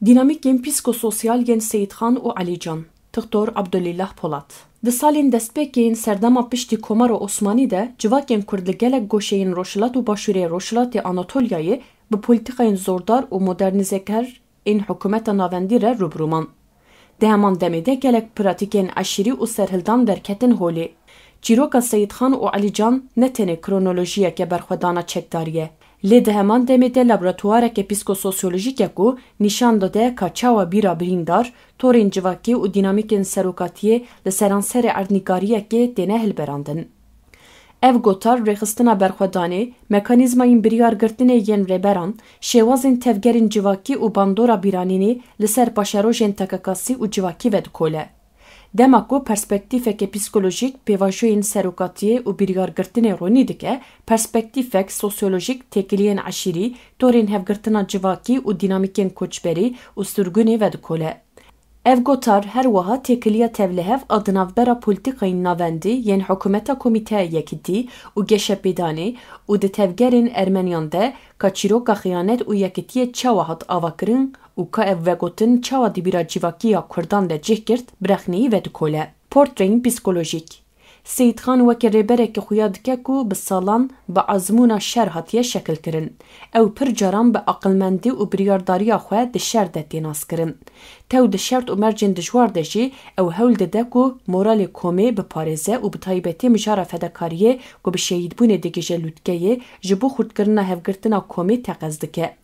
Dinamikên psîkososyal yên Seyidxan û Alîcan. Dr. Abdullah Polat. Di salên destpêkên serdema piştî Komara Osmanî de civakên Kurd li gelek goşeyên Rojhilat û Başûrê Rojhilatê Anatolyayê bi polîtikayên zordar û modernîzekar ên hikûmeta navendî re rûbirûman. Di heman demê de gelek pratikên eşîrî û serhildan derketin holê. Çîroka Seyidxan û Alîcan ne tenê kronolojiyeke berxwedana çekdarî ye. Lê di heman demê de laboratuwareke psîkososyolojîk ku nîşan dide ka çawa bîra birîndar, torên civakî û dînamîkên serokatiyê li seranserê erdnîkariyekê têne hilberandin. Ev gotar rêxistina berxwedanê, mekanîzmayên biryargirtinê yên rêberan, şêwazên tevgerên civakî û bandora bîranînê li ser paşerojên tekakasî û civakî ve dikole. Dema ku perspektîfeke psikolojîk pêvajoyên serokatiyê û biryargirtinê ronî dike, perspektîfek sosyolojîk têkiliyên eşîrî, torên hevgirtina civakî û dînamîkên koçberî û sürgûnê ve dikole. Ev gotar her wiha têkiliya tevlihev a dinavbera polîtikayên navendî yên hikûmeta Komîteya Yekîtî û Geşepêdanê û di tevgerên Ermeniyan de ka çîroka xıyanet û yekîtiyê çawa hat avakirin û ka ev vegotin çawa di bîra civakî ya Kurdan de cih girt birexneyî ve dikole. Portreyên psikolojîk. Seyidxan weke rêberekî xuya dike ku bi salan bi ezmûna şer hatiye şekilkirin. Ew pir caran bi aqilmendî û biryardariya xwe di şer de tê naskirin. Tew di şert û mercên dijwar de jî ew hewl dide ku moralê komê biparêze û bi taybetî mijara fedakariyê ku bi şehîdbûnê digije lûtkeyê ji bo xurtkirina hevgirtina komê teqez dike.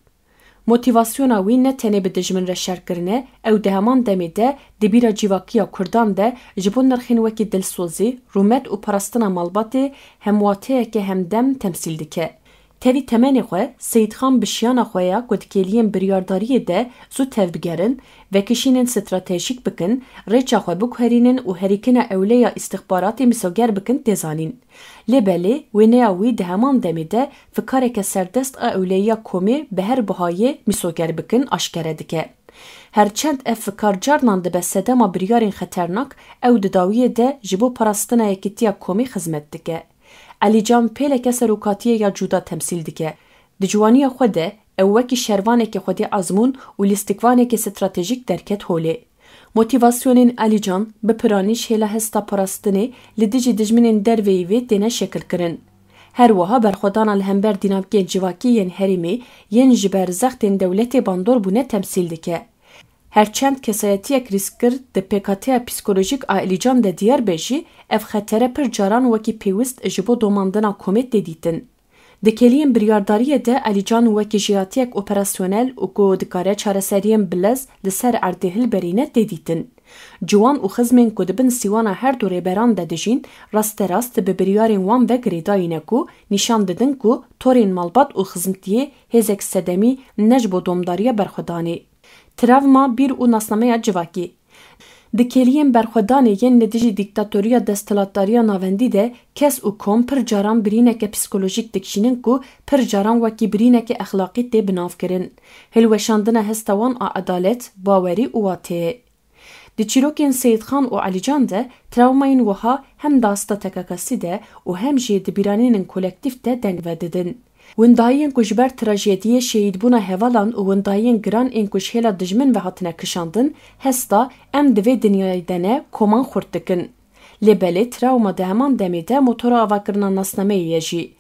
Motivasyona wî ne tenê bi dijmin re şerkirine, ew di heman demê de di bîra civakîya Kurdan de ji bo nirxên wekî dilsozî, rûmet û parastina malbatê hemwatiyeke hemdem temsîl dike. Tevî temenê xwe, Seyidxan bi şiyana xwe ya ku dikêliyên biryardariyê de zû tev bigerin, vekişînên stratejîk bikin, rêça xwe biguherînin û herîkina ewleya îstixbaratê misoger bikin têzanîn. Lê belê wêneya wî di heman demê de fikareke serdest a ewleyiya komê bi her bihayê misoger bikin aşkere dike. Herçend ev fikar carnan dibe sedema biryarên xeternak, ew di dawiyê de ji bo parastina yekîtiya komê xizmet dike. Alîcan pêleke serokatiyê ya cuda temsîl dike. Di ciwaniya xwe de ew wekî şervanekê xwedî ezmûn û lîstikvanekê stratejîk derket holê. Motivasyonên Alîcan bi piranî hêla hesta parastinê li dijî dijminên derveyî vê têne şekilkirin. Her wiha berxwedana li hember dînamikên civakî yên herêmê yên ji ber zextên dewletê bandor bûne temsîl dike. Herçend kesayetiyek rîskgir di pêkatiya psikolojîk a Alîcan de diyar be jî ev xetere pir caran wekî pêwîst ji bo domandina komê tê dîtin. Di keliyên biryardariyê de Alîcan wekî jiyatiyek operasyonel û ku dikare çareseriyên bilez li ser erdê hilberîne tê dîtin. Ciwan û xizmên ku dibin sîwana her du rêberan de dijîn, rasterast bi biryarên wan ve girêdayîne ku nîşan didin ku torên malbat û xizmtiyê hêzek sedemî ne ji bo domdariya berxwedanê. Travma bir û nasnameya civakî. Di keliyên berxwedanê yên li dijî dîktatoriya desthilatdariya navendî de kes û kom pir caran birîneke psikolojîk dikişînin ku pir caran wekî birîneke exlaqî tê binavkirin. Hilweşandina hesta wan a edalet, bawerî û wateyê. Di çîrokên Seyidxan û Alîcan de travmayên wiha hem dasta tekakasî de û hem jî di bîranînên kolektif de deng vedidin. Windayên ku ji ber trajediyê şehîdbûna hevalan û windayên giran ên ku ji hêla dijmin ve hatine kişandin, hesta em di vê dinyayê de ne koman xurt dikin. Lê belê travma di heman demê de motora avakirina nasnameyê ye jî.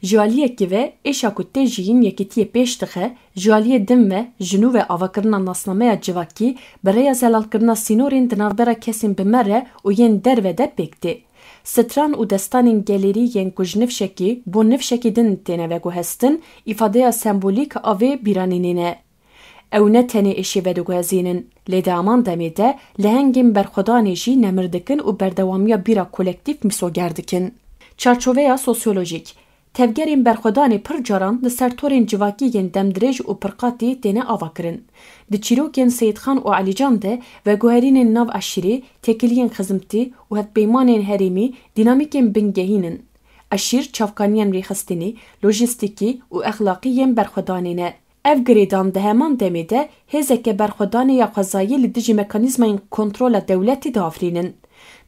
Ji aliyekî ve êşa ku tê jiyîn yekîtiyê pêş dixe, ji aliyê din ve jinû ve avakirina nasnameya civakî bi rêya zelalkirina sînorên di navbera kesên bi me re û yên derve de pêktî. Stran û destanên gelerî yên ku ji nifşekî bo nifşekî din têne veguhestin, îfadeya sembolîk a vê bîranînê ne. Ew ne tenê êşî vedigihezînin, lê di heman demê de lehengên berxwedanê jî nemir dikin û berdewamiya bîra kolektif misoger dikin. Çarçoveya sosyolojîk. Tevgerên berxwedanê pir caran li ser torên civakî yên demdirêj û pirqatî têne avakirin. Di çîrokên Seyidxan û Alîcan de veguherînên nav eşîrî, têkiliyên xizmtî û hevpeymanên herêmî dînamîkên bingehînin. Eşîr çavkaniyên rêxistinî, lojîstikî û exlaqî yên berxwedanê ne. Ev girêdan di heman demê de hêzeke berxwedanê ya xwezayî li dijî mekanîzmayên kontrola dewletê de afrînin.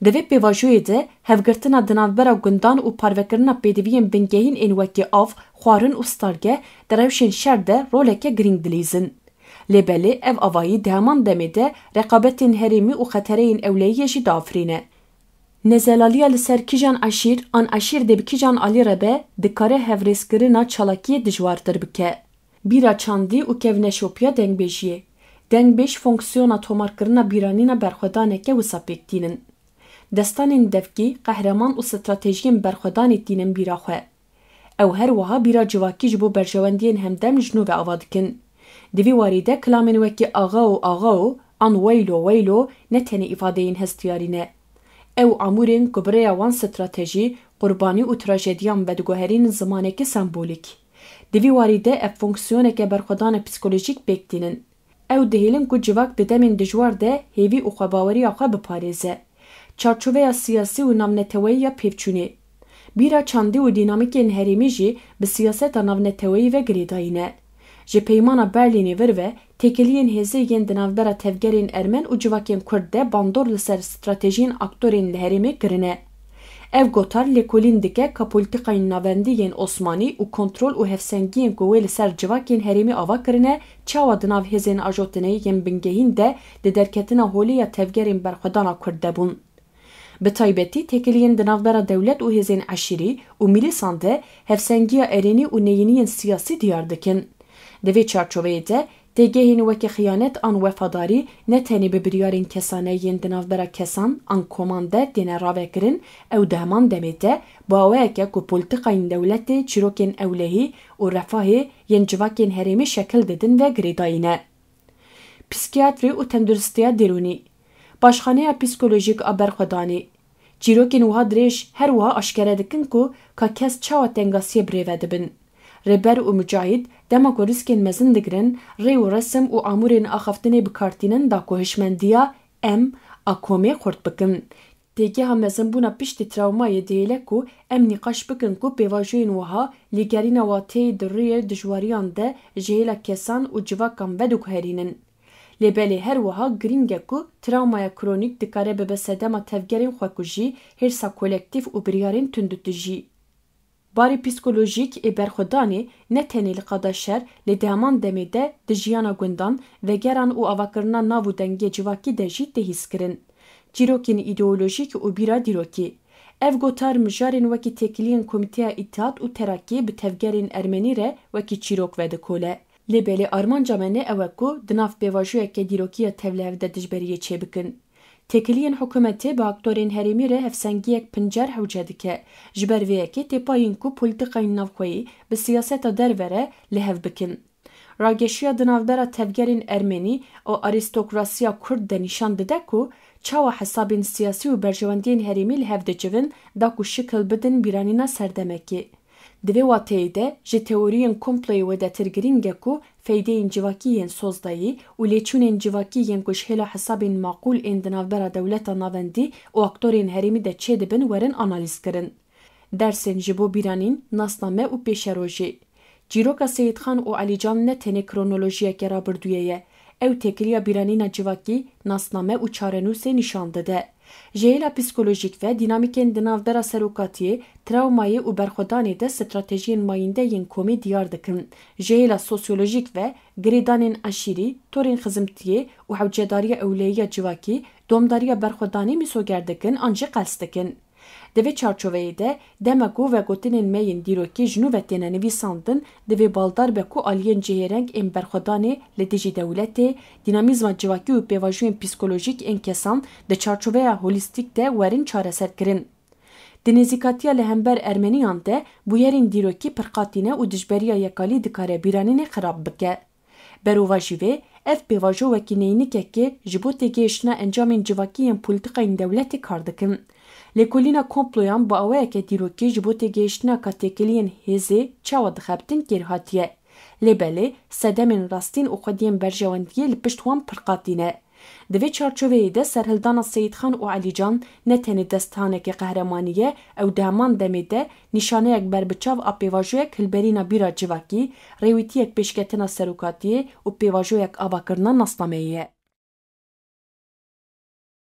Di vê pêvajoyê de hevgirtina di navbera gundan û parvekirina pêdiviyên bingehîn ên wekî av, xwarin û stargeh di rewşên şer de roleke girîng dilîzin. Lêbelê ev avayî di heman demê de reqabetên herêmî û xetereyên ewleyiyê jî diafirîne. Nezelaliya li ser kîjan eşîr an eşîr dê bi kîjan alî re be dikare hevrêzkirina çalakiyê dijwartir bike. Bîra çandî û kevneşopiya dengbêjiyê. Dengbêj fonksiyona tomarkirina bîranîna berxwedaneke wisa pêk tînin. Destanên devkî, qehreman û stratejiyên berxwedanê tînin bîra xwe. Ew her wiha bîra civakî ji bo berjewendiyên hemdem ji nû ve ava dikin. Di vî warî de kilamên wekî axa an weylo ne tenê îfadeyên hestiyarî ne. Ew amûrên ku birêya wan stratejî, qurbanî û trajediyan vediguherînin zimanekî sembolîk. Di vî warî de ev fonksiyoneke berxwedana psikolojîk pêk tînin. Ew dihêlin ku civak di demên dijwar de hêvî û xwebaweriya xwe biparêze. Çarçoveya siyasî û navneteweyiya pêvçûnê. Bîra çandî û dînamîkên herêmî jî bi siyaseta navneteweyî ve girêdayîne. Ji peymana Berlînê vir ve têkiliyên hêzê yên di navbera tevgerên Ermen û civakên Kurd de bandor li ser stratejiyên aktorên li herêmê kirine. Ev gotar lêkolîn dike ka polîtikayên navendî yên Osmanî û kontrol û hevsengiyên ku wê li ser civakên herêmî ava kirine, çawa di nav hêzên ajotinê yên bingehîn de di derketina holê ya tevgerên berxwedana Kurd de bûn. Bi taybetî têkiliyên di navbera dewlet û hêzên eşîrî û milîsan de hevsengiya erênî û neyîniyên siyasî diyar dikin. Di vê çarçoveyê de têgehên wekî xiyanet an wefadarî ne tenê bi biryarên kesane yên di navbera kesan an koman de têne ravekirin, ew di heman demê de baweyeke ku polîtikayên dewletê çîrokên ewlehî û refahê yên civakên herêmî şekil didin ve girêdayîne. Psikiyatrî û tendurustiya derûnî. Başxaneya psikolojîk a berxwedanê. Çîrokên wiha dirêj her wiha aşkere dikin ku ka kes çawa tengasiyê birêve dibin. Rêber û mücahîd dema ku riskên mezin digirin, rê û resim û amûrên axaftinê bikartînin da ku hişmendiya em a komê xurt bikin. Têgeha mezinbûna piştî trawmayê dihêle ku em nîqaş bikin ku pêvajoyên wiha lîgerîna wateyê di rûyê dijwariyan de ji hêla kesan û civakan vediguherînin. Lêbelê her wiha girîng e ku trawmaya kronîk dikare bibe sedema tevgerên xwekujî, hêrsa kolektif û biryarên tundutijî. Barî psikolojîk ê berxwedanê ne tenê li qada şer lê di heman demê de di jiyana gundan, vegeran û avakirina nav û dengê civakî de jî tê hîskirin. Çîrokên îdeolojîk û bîra dîrokî. Ev gotar mijarên wekî têkiliyên Komîteya İttihat û Terakî bi tevgerên Ermenî re wekî çîrok vedikole. Lêbelê armanca me ne ew e ku di nav pêvajoyeke dîrokiya tevlev de dijberiyê çêbikin. Têkiliyên hikûmetê bi aktorên herêmî re hevsengiyek pincer hewce dike. Ji ber vê yekê têpayîn ku polîtikayên navxweyî bi siyaseta derve re li hev bikin. Rageşiya di navbera tevgerên Ermenî û arîstokrasiya Kurd de nîşan dide ku çawa hesabên siyasî û berjewendiyên herêmî li hev dicivin da ku şikil bidin bîranîna serdemekî. Di vê wateyê de ji teoriyên komployê wedetir girîng e ku feydeyên civakî yên sozdayî û lêçûnên civakî yên ku ji hêla hesabên maqûl ên di navbera dewleta navendî û aktorên herêmî de çê dibin werin analîzkirin. Dersên ji bo bîranîn, nasname û pêşerojê. Çîroka Seyidxan û Alîcan ne tenê kronolojiyeke rabirdûyê ye. Ew têkiliya bîranîna civakî, nasname û çarenûsê nîşan dide. Ji hêla psikolojîk ve dînamîkên di navbera serokatiyê, trawmayê û berxwedanê de stratejiyên mayînde yên komê diyar dikin. Ji hêla sosyolojîk ve girêdanên eşîrî, torên xizimtiyê û hewcedariya ewleyiya civakî, domdariya berxwedanê mîsoger dikin an jî qels dikin. Di vê çarçoveyê de dema ku vegotinên me yên dîrokî ji nû ve têne nivîsandin, divê baldar be ku aliyên cihêreng ên berxwedanê li dijî dewletê, dînamîzma civakî û pêvajoyên psikolojîk ên kesan di çarçoveya holîstîk de werin çareserkirin. Di nêzîkatiya li hember Ermeniyan de bûyerên dîrokî pirqatîne û dijberiya yekalî dikare bîranînê xirab bike. Berova jî vê, ev pêvajo wekî neynikekê ji bo têgihiştina encamên civakî yên polîtikayên dewletê kar dikin. Lêkolîna komployan bi awayeke dîrokî ji bo têgihiştina ka têkiliyên hêzê çawa dixebtin kêrhatiye. Lêbelê sedemên rastîn û xwediyên berjewendiyê li pişt wan pirqatîne. Di vê çarçoveyê de serhildana Seyidxan û Alîcan ne tenê desthaneke qehremanî ye, ew di heman demê de nîşaneyek berbiçav a pêvajoyek hilberîna bîra civakî, rêwîtiyek pêşketina serokatiyê û pêvajoyek avakirina nasnameyê ye.